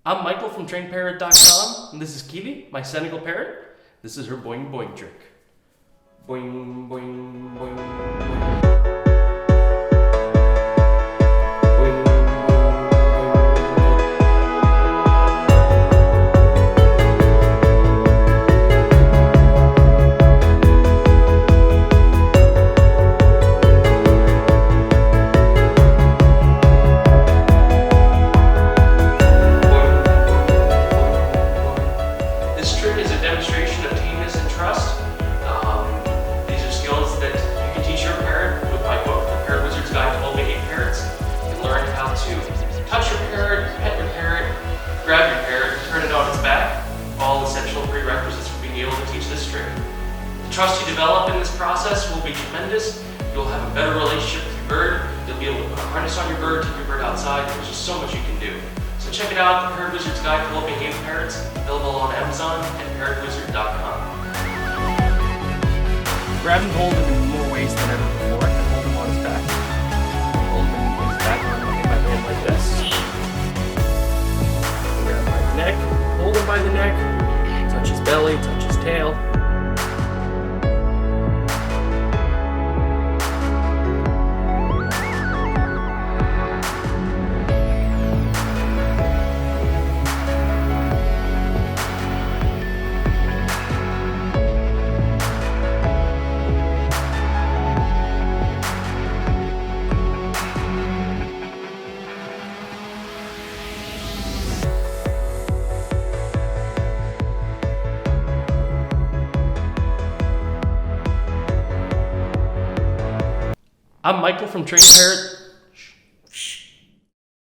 I'm Michael from TrainedParrot.com, and this is Kili, my Senegal Parrot. This is her Boing Boing trick. Boing, boing, boing, boing. This trick is a demonstration of tameness and trust. These are skills that you can teach your parrot with my book, The Parrot Wizard's Guide to Well-Behaved Parrots. You can learn how to touch your parrot, pet your parrot, grab your parrot, turn it on its back. All essential prerequisites for being able to teach this trick. The trust you develop in this process will be tremendous. You'll have a better relationship with your bird. You'll be able to put a harness on your bird, take your bird outside. There's just so much you can do. So check it out, The Parrot Wizard's Guide to Well-Behaved Parrots, available on Amazon and parrotwizard.com. Grab and hold him in more ways than ever before, and hold him on his back. Hold him in his back, and look at my hand like this. Grab by the neck, hold him by the neck, touch his belly, touch his tail. I'm Michael from TrainedParrot.